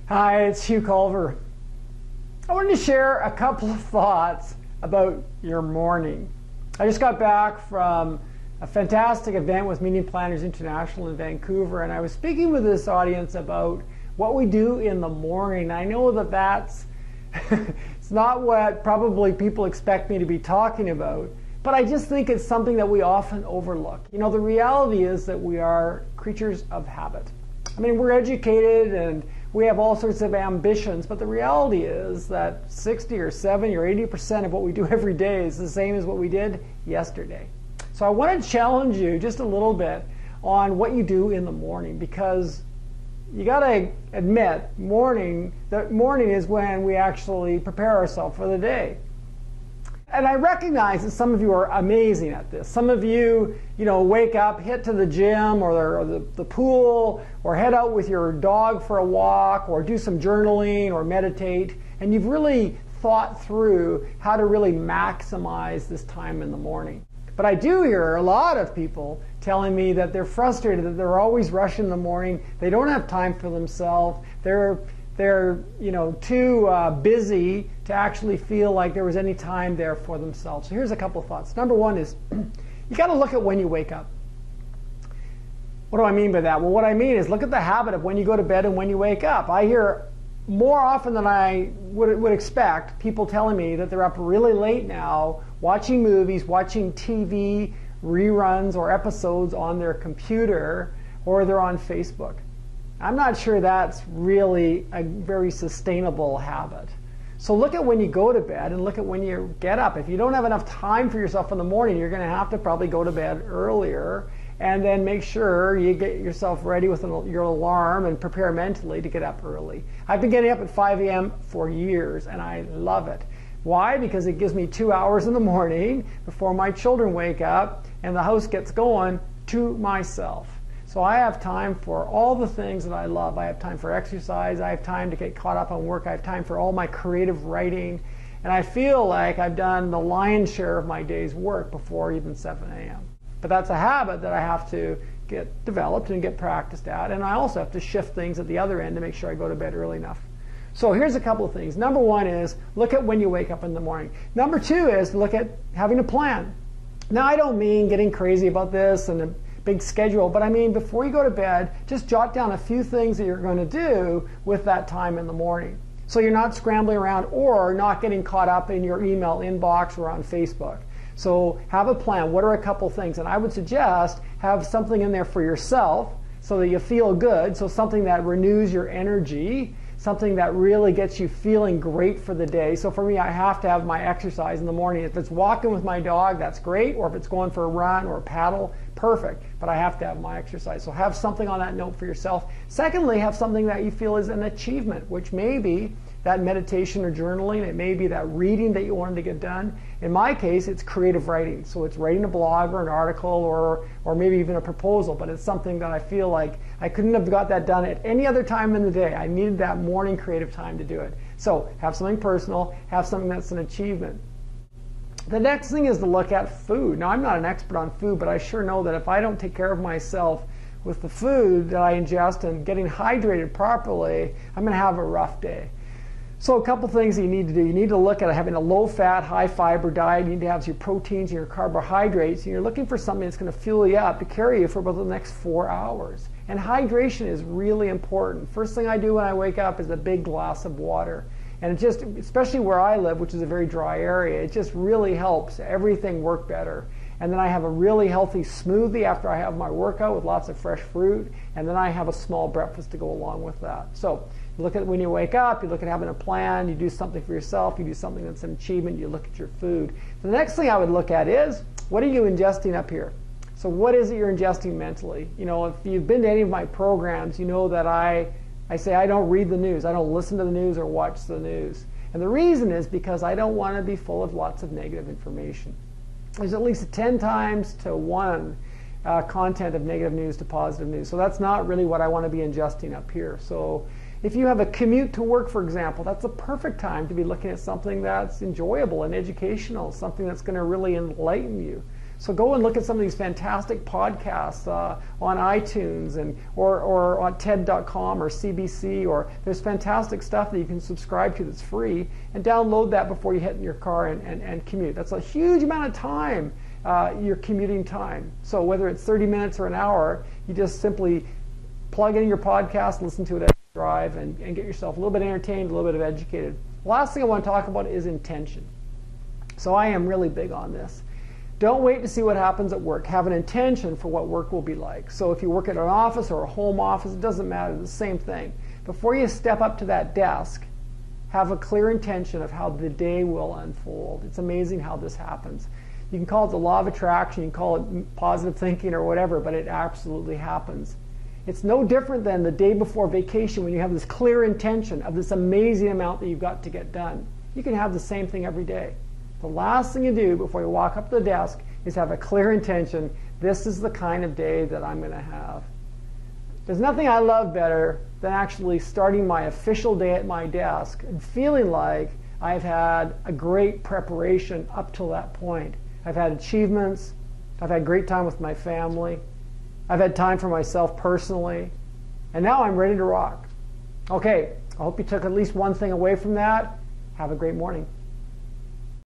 Hi, it's Hugh Culver. I wanted to share a couple of thoughts about your morning. I just got back from a fantastic event with Meeting Planners International in Vancouver, and I was speaking with this audience about what we do in the morning. I know that that's it's not what probably people expect me to be talking about, but I just think it's something that we often overlook. You know, the reality is that we are creatures of habit. I mean, we're educated and we have all sorts of ambitions, but the reality is that 60 or 70 or 80% of what we do every day is the same as what we did yesterday. So I want to challenge you just a little bit on what you do in the morning, because you got to admit, morning is when we actually prepare ourselves for the day. And I recognize that some of you are amazing at this. Some of you, wake up, hit to the gym or the pool, or head out with your dog for a walk, or do some journaling or meditate, and you've really thought through how to really maximize this time in the morning. But I do hear a lot of people telling me that they're frustrated, that they're always rushing in the morning, they don't have time for themselves, they're too busy to actually feel like there was any time there for themselves. So here's a couple of thoughts. Number one is you got to look at when you wake up. What do I mean by that? Well, what I mean is look at the habit of when you go to bed and when you wake up. I hear more often than I would expect people telling me that they're up really late now watching movies, watching TV reruns or episodes on their computer, or they're on Facebook. I'm not sure that's really a very sustainable habit. So look at when you go to bed and look at when you get up. If you don't have enough time for yourself in the morning, you're going to have to probably go to bed earlier, and then make sure you get yourself ready with your alarm and prepare mentally to get up early. I've been getting up at 5 a.m. for years, and I love it. Why? Because it gives me 2 hours in the morning before my children wake up and the house gets going to myself. So I have time for all the things that I love. I have time for exercise. I have time to get caught up on work. I have time for all my creative writing. And I feel like I've done the lion's share of my day's work before even 7 a.m. But that's a habit that I have to get developed and get practiced at. And I also have to shift things at the other end to make sure I go to bed early enough. So here's a couple of things. Number one is look at when you wake up in the morning. Number two is look at having a plan. Now, I don't mean getting crazy about this and a big schedule, but I mean before you go to bed, just jot down a few things that you're going to do with that time in the morning. So you're not scrambling around or not getting caught up in your email inbox or on Facebook. So have a plan. What are a couple things? And I would suggest have something in there for yourself so that you feel good. So something that renews your energy, something that really gets you feeling great for the day. So for me, I have to have my exercise in the morning. If it's walking with my dog, that's great. Or if it's going for a run or a paddle, perfect. But I have to have my exercise. So have something on that note for yourself. Secondly, have something that you feel is an achievement, which may be that meditation or journaling. It may be that reading that you wanted to get done. In my case, it's creative writing. So it's writing a blog or an article or maybe even a proposal, but it's something that I feel like I couldn't have got that done at any other time in the day. I needed that morning creative time to do it. So have something personal, have something that's an achievement. The next thing is to look at food. Now, I'm not an expert on food, but I sure know that if I don't take care of myself with the food that I ingest and getting hydrated properly, I'm going to have a rough day. So a couple things that you need to do. You need to look at having a low-fat, high-fiber diet. You need to have your proteins and your carbohydrates. And you're looking for something that's going to fuel you up to carry you for about the next 4 hours. And hydration is really important. First thing I do when I wake up is a big glass of water. And it just, especially where I live, which is a very dry area, it just really helps everything work better. And then I have a really healthy smoothie after I have my workout with lots of fresh fruit. And then I have a small breakfast to go along with that. So you look at when you wake up, you look at having a plan, you do something for yourself, you do something that's an achievement, you look at your food. The next thing I would look at is, what are you ingesting up here? So what is it you're ingesting mentally? If you've been to any of my programs, you know that I say I don't read the news. I don't listen to the news or watch the news. And the reason is because I don't want to be full of lots of negative information. There's at least 10 times to 1 content of negative news to positive news. So that's not really what I want to be ingesting up here. So if you have a commute to work, for example, that's the perfect time to be looking at something that's enjoyable and educational, something that's going to really enlighten you. So go and look at some of these fantastic podcasts on iTunes or on TED.com or CBC, or there's fantastic stuff that you can subscribe to that's free, and download that before you hit in your car and commute. That's a huge amount of time, your commuting time. So whether it's 30 minutes or an hour, you just simply plug in your podcast, listen to it as you drive, and get yourself a little bit entertained, a little bit of educated. The last thing I want to talk about is intention. So I am really big on this. Don't wait to see what happens at work. Have an intention for what work will be like. So if you work at an office or a home office, it doesn't matter, it's the same thing. Before you step up to that desk, have a clear intention of how the day will unfold. It's amazing how this happens. You can call it the law of attraction, you can call it positive thinking or whatever, but it absolutely happens. It's no different than the day before vacation when you have this clear intention of this amazing amount that you've got to get done. You can have the same thing every day. The last thing you do before you walk up to the desk is have a clear intention. This is the kind of day that I'm going to have. There's nothing I love better than actually starting my official day at my desk and feeling like I've had a great preparation up till that point. I've had achievements. I've had great time with my family. I've had time for myself personally. And now I'm ready to rock. Okay, I hope you took at least one thing away from that. Have a great morning.